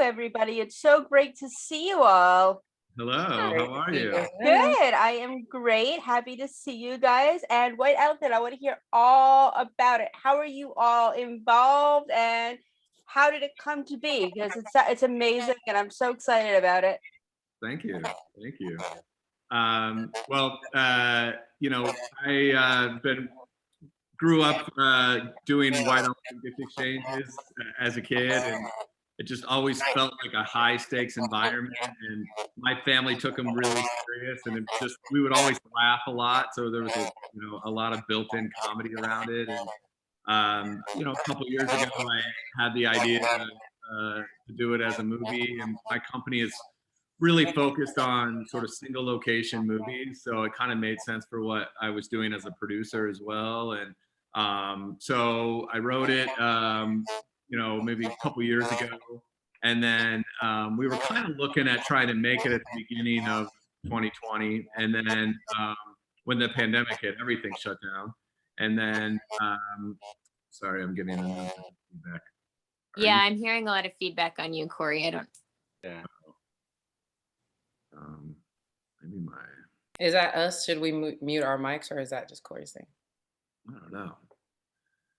everybody. It's so great to see you all. Hello, Great how are to see you? you. Good. I am great. Happy to see you guys. And White Elephant, I want to hear all about it. How are you all involved and how did it come to be? Because it's amazing and I'm so excited about it. Thank you. Thank you. Well, you know, I grew up doing white elephant gift exchanges as a kid, and it just always felt like a high stakes environment. And my family took them really serious, and it just we would always laugh a lot. So there was a lot of built-in comedy around it. And a couple years ago, I had the idea to do it as a movie, and my company is really focused on sort of single location movies, so it kind of made sense for what I was doing as a producer as well. And so I wrote it, maybe a couple years ago, and then we were kind of looking at trying to make it at the beginning of 2020, and then when the pandemic hit, everything shut down. And then, sorry, I'm getting another feedback. Yeah, I'm hearing a lot of feedback on you, Corey. I don't. Yeah. Maybe my. Is that us? Should we mute our mics, or is that just Corey's thing? I don't know.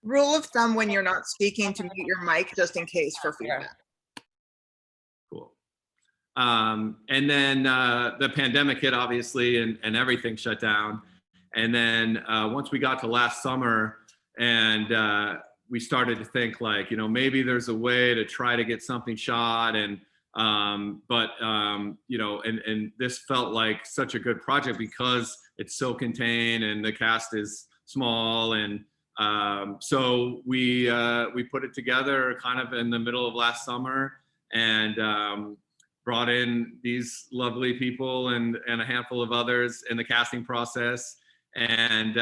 Rule of thumb when you're not speaking to mute your mic just in case for feedback. Cool. And then the pandemic hit, obviously, and everything shut down. And then once we got to last summer, and we started to think like, maybe there's a way to try to get something shot. And this felt like such a good project because it's so contained and the cast is small. And so we put it together kind of in the middle of last summer, and brought in these lovely people and a handful of others in the casting process. And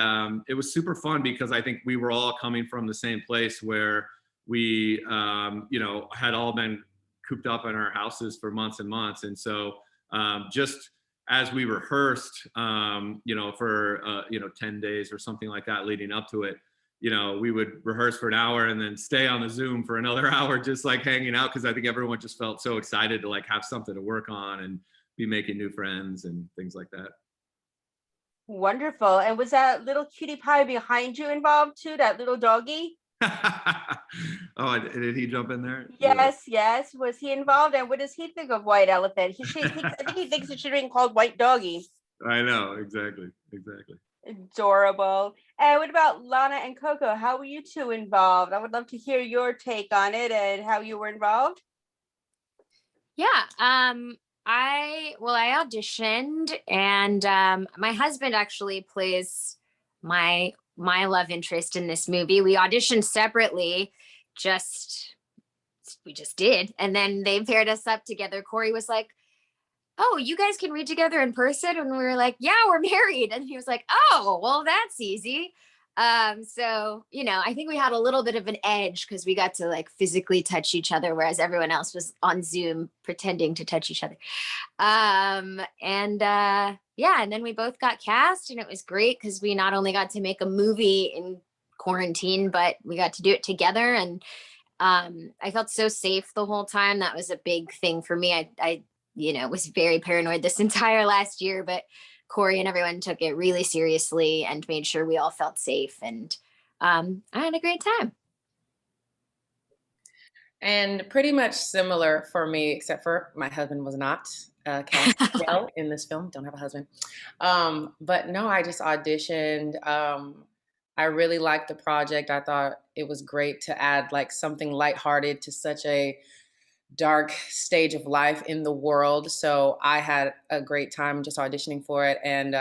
it was super fun because I think we were all coming from the same place where we, had all been cooped up in our houses for months and months. And so just as we rehearsed, for 10 days or something like that leading up to it, we would rehearse for an hour and then stay on the Zoom for another hour, just like hanging out. Cause I think everyone just felt so excited to like have something to work on and be making new friends and things like that. Wonderful. And was that little cutie pie behind you involved too, that little doggy? Oh, did he jump in there? Yes, yes. Was he involved? And what does he think of White Elephant? I think he thinks it should have been called White Doggy. I know, exactly. Adorable. And what about Lana and Coco? How were you two involved? I would love to hear your take on it and how you were involved. Yeah. I auditioned, and my husband actually plays my love interest in this movie. We auditioned separately, we just did, and then they paired us up together. Corey was like, "Oh, you guys can read together in person?" And we were like, "Yeah, we're married." And he was like, "Oh, well, that's easy." So, I think we had a little bit of an edge because we got to like physically touch each other, whereas everyone else was on Zoom pretending to touch each other. And then we both got cast, and it was great because we not only got to make a movie in quarantine, but we got to do it together. And I felt so safe the whole time. That was a big thing for me. I was very paranoid this entire last year, but Corey and everyone took it really seriously and made sure we all felt safe. And I had a great time. And pretty much similar for me, except for my husband was not cast well in this film. Don't have a husband. But no, I just auditioned. I really liked the project. I thought it was great to add like something lighthearted to such a dark stage of life in the world. So I had a great time just auditioning for it. And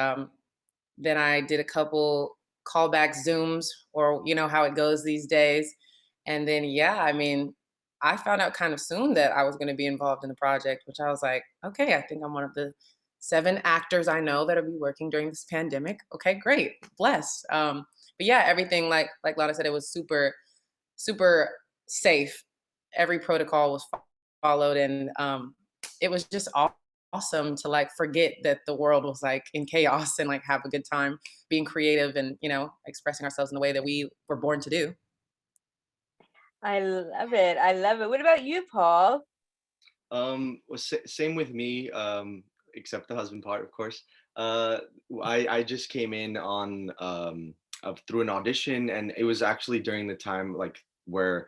then I did a couple callback Zooms, or how it goes these days. And then, I found out kind of soon that I was going to be involved in the project, which I was like, okay, I think I'm one of the 7 actors I know that'll be working during this pandemic. Okay, great. Bless. But yeah, everything like Lana said, it was super, super safe. Every protocol was followed, and it was just awesome to like forget that the world was like in chaos and like have a good time being creative and expressing ourselves in the way that we were born to do. I love it. What about you, Paul? Well, same with me, except the husband part, of course. Uh, I just came in on through an audition, and it was actually during the time like where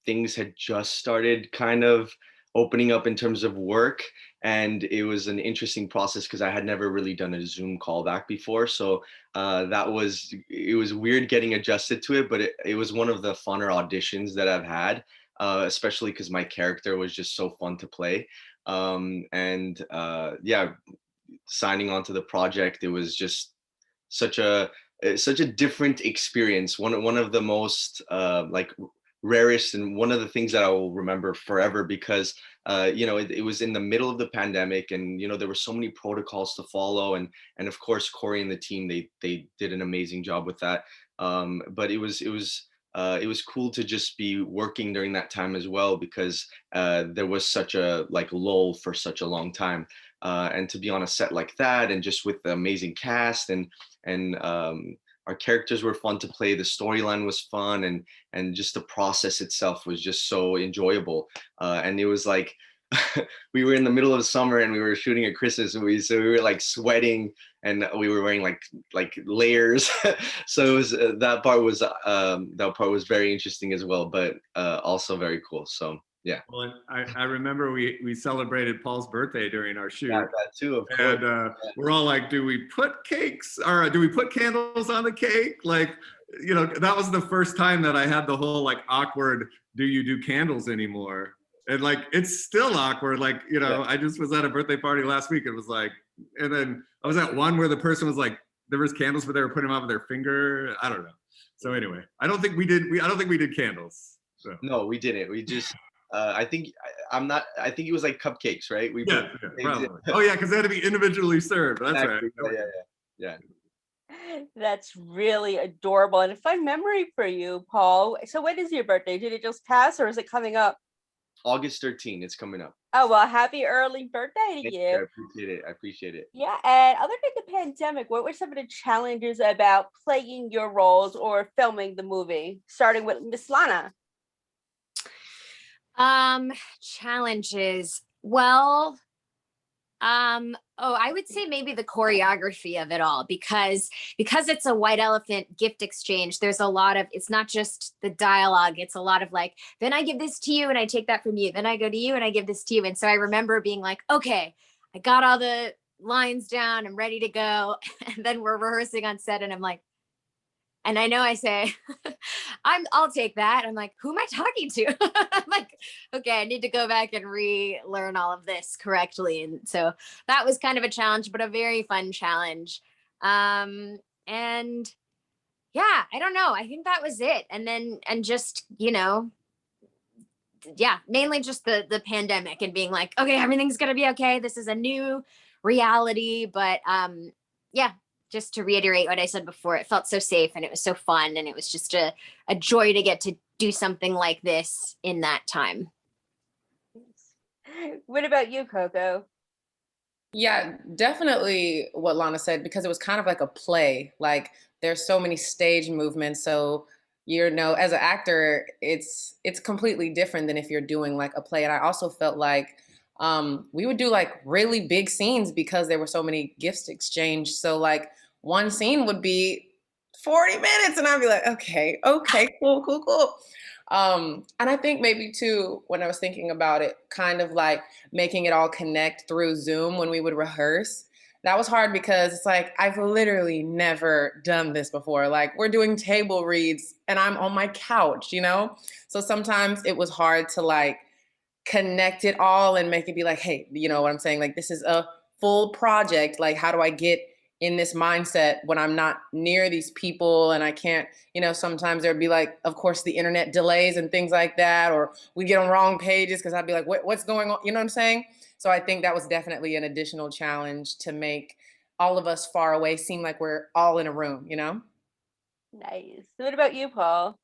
things had just started kind of opening up in terms of work, and it was an interesting process because I had never really done a Zoom callback before. So it was weird getting adjusted to it, but it was one of the funner auditions that I've had, especially because my character was just so fun to play. And Yeah, signing onto the project, it was just such a such a different experience. One of the most like rarest, and one of the things that I will remember forever, because it was in the middle of the pandemic, and there were so many protocols to follow, and of course Corey and the team, they did an amazing job with that. But it was cool to just be working during that time as well, because there was such a like lull for such a long time, and to be on a set like that, and just with the amazing cast, and our characters were fun to play. The storyline was fun, and just the process itself was just so enjoyable. And it was like we were in the middle of summer and we were shooting at Christmas, and so we were like sweating, and we were wearing like layers. So it was that part was very interesting as well, but also very cool. So yeah. Well, I remember we celebrated Paul's birthday during our shoot. Yeah, that too, of course. And we're all like, do we put cakes, or do we put candles on the cake? Like, that was the first time that I had the whole like awkward, do you do candles anymore? And like, it's still awkward. Like, Yeah. I just was at a birthday party last week. It was like, and then I was at one where the person was like, there was candles, but they were putting them on with their finger. I don't know. So anyway, I don't think we did candles. So. No, we didn't. We just, I think I think it was like cupcakes, right? Yeah, probably. Oh yeah, because they had to be individually served. That's Exactly. right. Yeah. That's really adorable and a fun memory for you, Paul. So when is your birthday? Did it just pass or is it coming up? August 13th, it's coming up. Oh, well, happy early birthday to Thank you. you. I appreciate it. Yeah, and other than the pandemic, what were some of the challenges about playing your roles or filming the movie? Starting with Miss Lana. Challenges. Well, I would say maybe the choreography of it all, because it's a white elephant gift exchange. There's a lot of, it's not just the dialogue. It's a lot of like, then I give this to you and I take that from you. Then I go to you and I give this to you. And so I remember being like, okay, I got all the lines down. I'm ready to go. And then we're rehearsing on set and I'm like, and I know I say, I'll take that. I'm like, who am I talking to? I'm like, okay, I need to go back and relearn all of this correctly. And so that was kind of a challenge, but a very fun challenge. And yeah, I don't know. I think that was it. And then, and just, yeah, mainly just the pandemic and being like, okay, everything's going to be okay. This is a new reality. But yeah, just to reiterate what I said before, it felt so safe and it was so fun. And it was just a joy to get to do something like this in that time. What about you, Coco? Yeah, definitely what Lana said, because it was kind of like a play. Like there's so many stage movements. So, as an actor, it's completely different than if you're doing like a play. And I also felt like we would do like really big scenes because there were so many gifts exchanged. So like one scene would be 40 minutes and I'd be like, okay, cool. And I think maybe too, when I was thinking about it, kind of like making it all connect through Zoom when we would rehearse, that was hard because it's like, I've literally never done this before. Like we're doing table reads and I'm on my couch, So sometimes it was hard to like connect it all and make it be like, hey, you know what I'm saying? Like this is a full project. Like how do I get in this mindset when I'm not near these people and I can't, sometimes there'd be like, of course, the internet delays and things like that, or we get on wrong pages because I'd be like, what's going on? You know what I'm saying? So I think that was definitely an additional challenge to make all of us far away seem like we're all in a room, Nice. What about you, Paul?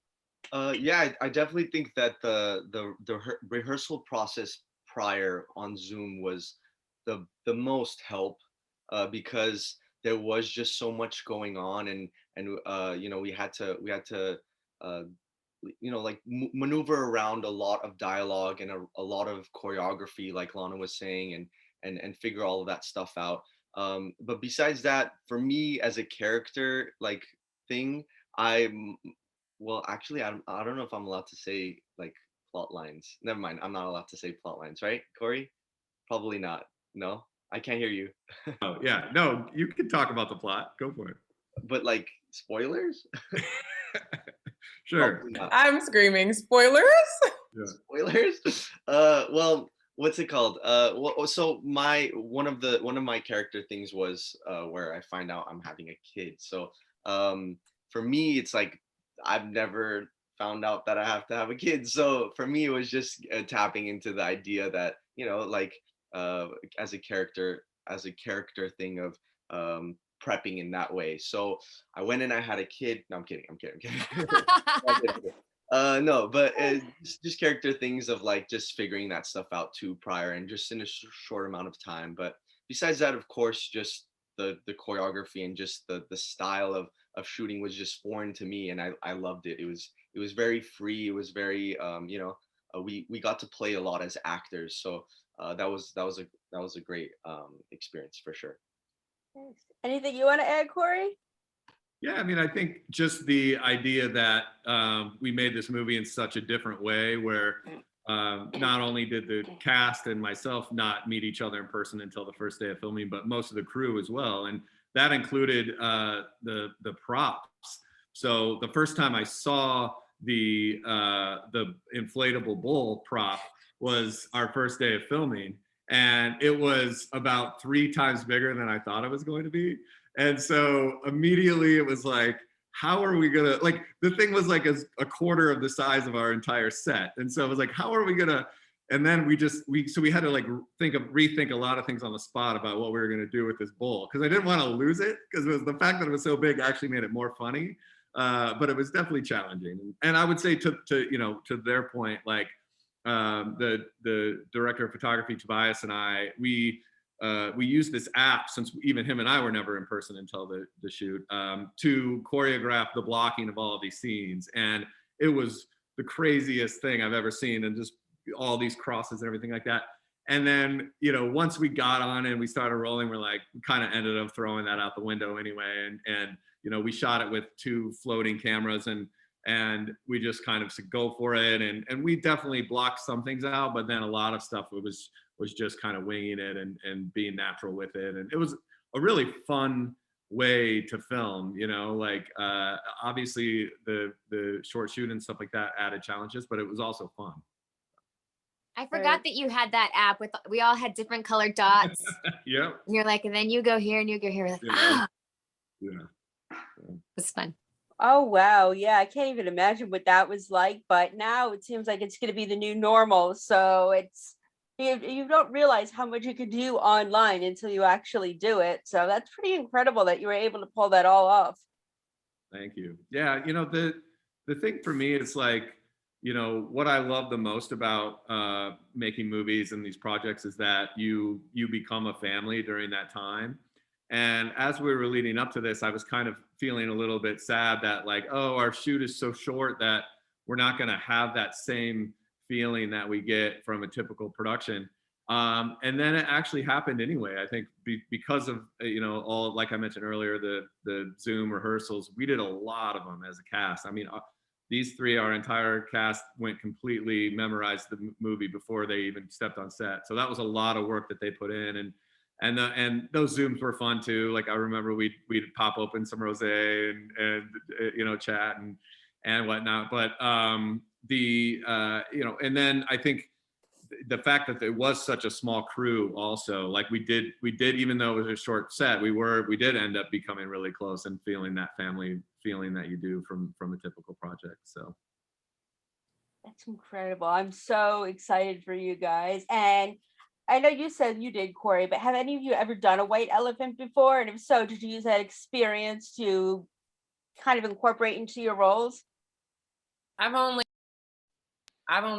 Yeah, I definitely think that the rehearsal process prior on Zoom was the most help, because there was just so much going on, and we had to like maneuver around a lot of dialogue and a lot of choreography, like Lana was saying, and figure all of that stuff out. But besides that, for me as a character like thing, I'm well, actually, I don't know if I'm allowed to say like plot lines. Never mind, I'm not allowed to say plot lines, right, Corey? Probably not. No, I can't hear you. Oh yeah, no, you can talk about the plot. Go for it. But like spoilers? Sure. Probably not. I'm screaming spoilers. Yeah. Spoilers. Well, what's it called? Well, so one of my character things was where I find out I'm having a kid. So for me, it's like I've never found out that I have to have a kid. So for me, it was just tapping into the idea that, like uh, as a character thing of prepping in that way. So I went and I had a kid. No, I'm kidding. I'm kidding. I'm kidding. I'm kidding. No, but just character things of like just figuring that stuff out too prior and just in a short amount of time. But besides that, of course, just the choreography and just the style of shooting was just foreign to me, and I loved it. It was very free. It was very we got to play a lot as actors, so that was a great experience for sure. Thanks. Anything you want to add, Corey? Yeah, I mean, I think just the idea that we made this movie in such a different way, where not only did the cast and myself not meet each other in person until the first day of filming, but most of the crew as well, and that included the props. So the first time I saw the inflatable bull prop was our first day of filming, and it was about 3 times bigger than I thought it was going to be. And so immediately it was like, how are we gonna, like, the thing was like a quarter of the size of our entire set. And so it was like, how are we gonna, and then we had to like rethink a lot of things on the spot about what we were gonna do with this bull. Cause I didn't wanna lose it, because it was the fact that it was so big actually made it more funny. But it was definitely challenging. And I would say to their point, like the director of photography, Tobias, and I, we used this app, since even him and I were never in person until the shoot, to choreograph the blocking of all of these scenes. And it was the craziest thing I've ever seen, and just all these crosses and everything like that. And then, once we got on and we started rolling, we're like, we kind of ended up throwing that out the window anyway. And we shot it with 2 floating cameras, and we just kind of said, go for it. And we definitely blocked some things out, but then a lot of stuff was just kind of winging it and being natural with it. And it was a really fun way to film, like obviously the short shoot and stuff like that added challenges, but it was also fun. I forgot that you had that app with, we all had different colored dots. Yep. And you're like, and then you go here and you go here. We're like, Yeah. Yeah. it was fun. Oh, wow. Yeah, I can't even imagine what that was like, but now it seems like it's going to be the new normal. So you don't realize how much you can do online until you actually do it. So that's pretty incredible that you were able to pull that all off. Thank you. Yeah, the thing for me is like, what I love the most about making movies and these projects is that you become a family during that time. And as we were leading up to this, I was kind of feeling a little bit sad that like, oh, our shoot is so short that we're not going to have that same feeling that we get from a typical production. And then it actually happened anyway. I think because of, all, like I mentioned earlier, the Zoom rehearsals, we did a lot of them as a cast. I mean, these 3, our entire cast went completely memorized the movie before they even stepped on set. So that was a lot of work that they put in. And those Zooms were fun too. Like I remember we'd pop open some rosé and chat and whatnot. But and then I think the fact that it was such a small crew also, like we did even though it was a short set, we did end up becoming really close and feeling that family feeling that you do from a typical project. So That's incredible. I'm so excited for you guys. And I know you said you did, Corey, but have any of you ever done a white elephant before? And if so, did you use that experience to kind of incorporate into your roles? I've only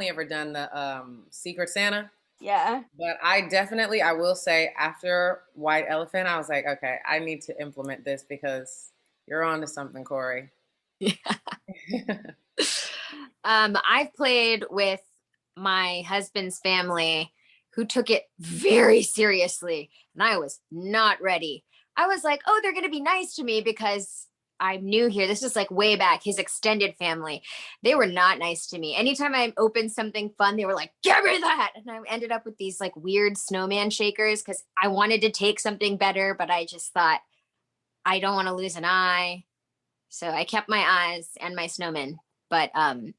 ever done the Secret Santa. Yeah. But I will say, after White Elephant, I was like, okay, I need to implement this because you're on to something, Corey. Yeah. I've played with my husband's family who took it very seriously, and I was not ready. I was like, oh, they're going to be nice to me because I'm new here. This is like way back, his extended family. They were not nice to me. Anytime I opened something fun, they were like, give me that. And I ended up with these like weird snowman shakers because I wanted to take something better, but I just thought, I don't want to lose an eye. So I kept my eyes and my snowman. But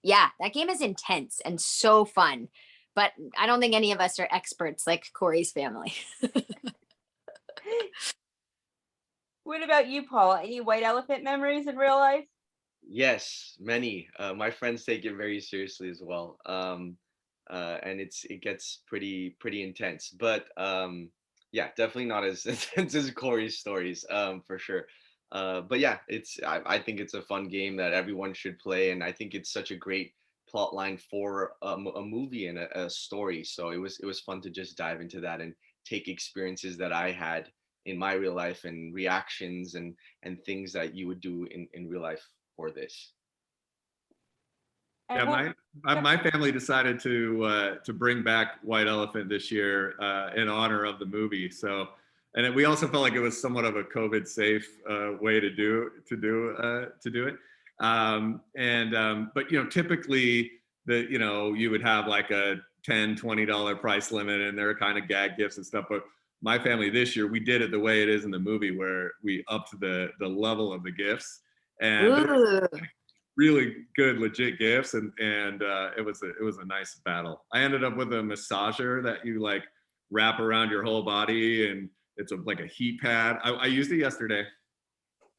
yeah, that game is intense and so fun. But I don't think any of us are experts like Corey's family. What about you, Paul? Any white elephant memories in real life? Yes, many. My friends take it very seriously as well, and it gets pretty intense. But yeah, definitely not as intense as Corey's stories, for sure. But yeah, I think it's a fun game that everyone should play, and I think it's such a great plot line for a movie and a story. So it was fun to just dive into that and take experiences that I had in my real life and reactions and things that you would do in real life for this. Yeah, And my family decided to bring back White Elephant this year in honor of the movie. So, and we also felt like it was somewhat of a COVID safe way to do it. But typically you would have like a $10-20 price limit, and there are kind of gag gifts and stuff. But my family this year, we did it the way it is in the movie, where we upped the level of the gifts, and there were really good legit gifts, and it was a nice battle. I ended up with a massager that you like wrap around your whole body, and it's like a heat pad. I used it yesterday,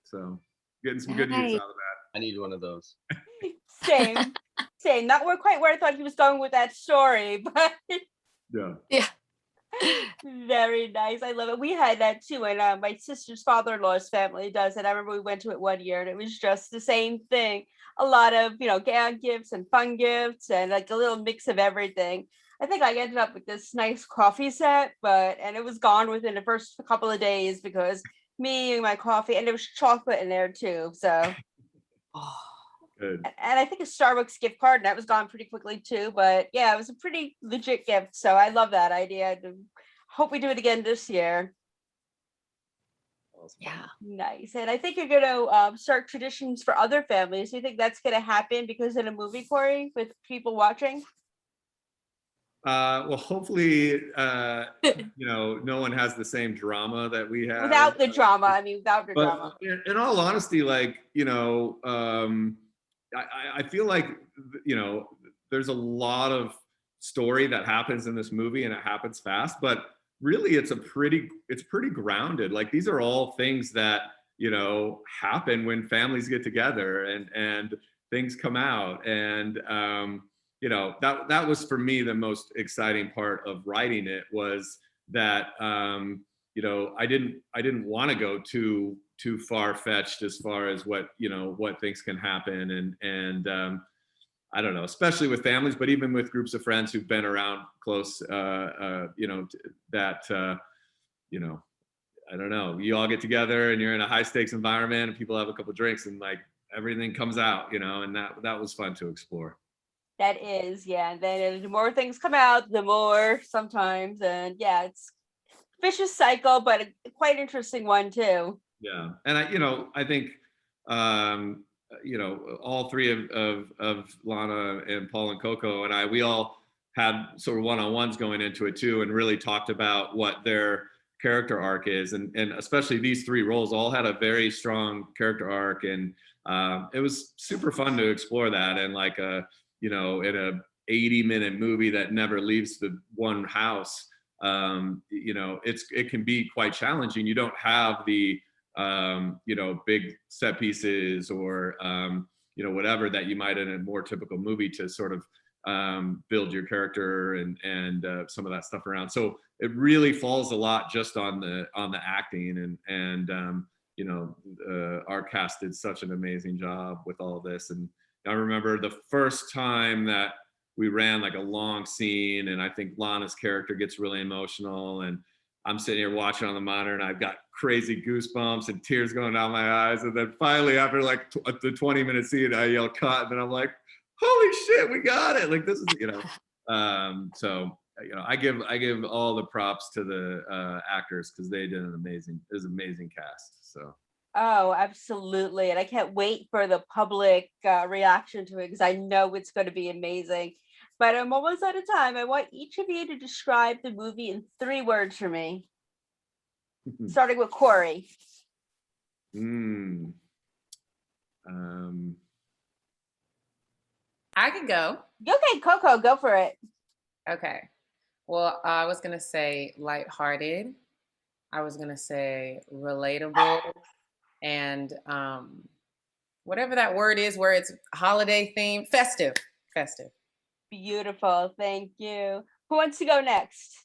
so getting some good use Nice. out of that. I need one of those. same, same. Not quite where I thought he was going with that story, but Yeah. Yeah. very nice. I love it. We had that too, and my sister's father-in-law's family does it. I remember we went to it one year, and it was just the same thing. A lot of gag gifts and fun gifts, and like a little mix of everything. I think I ended up with this nice coffee set, and it was gone within the first couple of days because me and my coffee, and there was chocolate in there too. So, Good. and I think a Starbucks gift card, and that was gone pretty quickly too. But yeah, it was a pretty legit gift. So I love that idea. Hope we do it again this year. Yeah. Nice. And I think you're going to start traditions for other families. Do you think that's going to happen because of the movie, Corey, with people watching? Well, hopefully, no one has the same drama that we have. Without the drama. I mean, without the drama. In all honesty, like, I feel like, there's a lot of story that happens in this movie, and it happens fast, but really it's pretty grounded. Like, these are all things that, happen when families get together and things come out. And, that was for me the most exciting part of writing it, was that I didn't want to go too far fetched as far as what things can happen, and I don't know, especially with families, but even with groups of friends who've been around close, I don't know, you all get together and you're in a high stakes environment and people have a couple drinks and like everything comes out, and that was fun to explore. That is, yeah. And then the more things come out, the more sometimes. And yeah, it's vicious cycle, but a quite interesting one too. Yeah. And I think, all three of Lana and Paul and Coco and we all had sort of one-on-ones going into it too, and really talked about what their character arc is. And especially these three roles all had a very strong character arc. And it was super fun to explore that. And like in a 80-minute movie that never leaves the one house, it can be quite challenging. You don't have the big set pieces or whatever that you might in a more typical movie to sort of build your character and some of that stuff around. So it really falls a lot just on the acting, and our cast did such an amazing job with all of this. And I remember the first time that we ran like a long scene, and I think Lana's character gets really emotional, and I'm sitting here watching on the monitor, and I've got crazy goosebumps and tears going down my eyes. And then finally, after like the 20-minute scene, I yell cut, and then I'm like, holy shit, we got it. Like this is, so I give all the props to the actors because they did an amazing cast. So Oh, absolutely. And I can't wait for the public reaction to it because I know it's going to be amazing. But I'm almost out of time. I want each of you to describe the movie in 3 words for me, starting with Corey. I could go. Okay, Coco, go for it. Okay. Well, I was gonna say lighthearted. I was gonna say relatable, and whatever that word is, where it's holiday themed, festive. Festive. Beautiful. Thank you. Who wants to go next?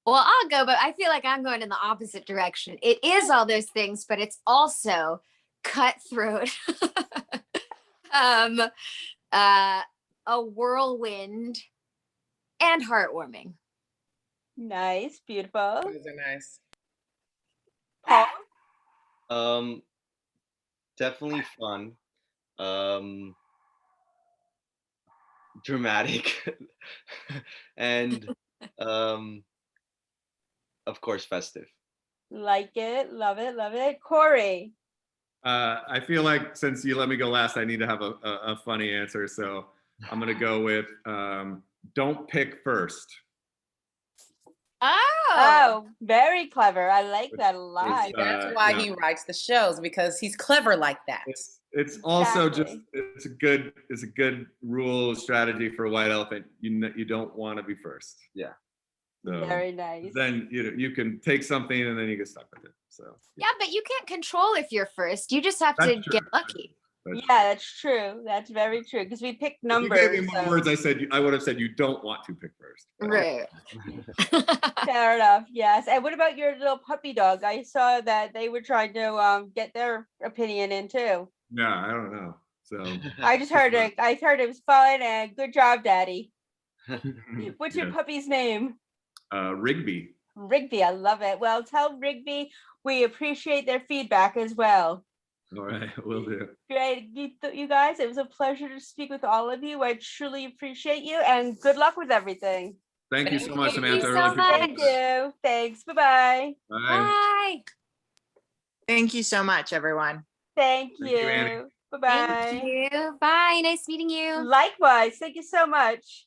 Well, I'll go, but I feel like I'm going in the opposite direction. It is all those things, but it's also cutthroat. um, a whirlwind and heartwarming. Nice. Beautiful. Those are nice. Paul? Definitely fun. Dramatic. And of course festive. Like it. Love it. Love it. Corey? I feel like since you let me go last, I need to have a funny answer. So I'm gonna go with don't pick first. Oh, very clever. I like that a lot. That's why he writes the shows, because he's clever like that. It's also Exactly. just it's a good rule strategy for a white elephant. You don't want to be first. Yeah. So Very nice. then you can take something and then you get stuck with it. So Yeah, but you can't control if you're first. You just have to That's get true. lucky. Yeah, that's true. That's very true. Because we picked If you numbers. gave me more so- words, I would have said you don't want to pick first. But Right. Fair enough. Yes. And what about your little puppy dog? I saw that they were trying to get their opinion in too. Yeah, I don't know. So I just heard it. I heard it was fun and good job, Daddy. What's your yeah. puppy's name? Rigby. Rigby. I love it. Well, tell Rigby we appreciate their feedback as well. All right, will do. Great. You guys, it was a pleasure to speak with all of you. I truly appreciate you and good luck with everything. Thank you so much, Thank you Samantha. I so really appreciate Thank it. you. Thanks. Bye-bye. Bye. Bye. Thank you so much, everyone. Thank Thank you, Annie. you. Bye-bye. Thank you. Bye. Nice meeting you. Likewise. Thank you so much.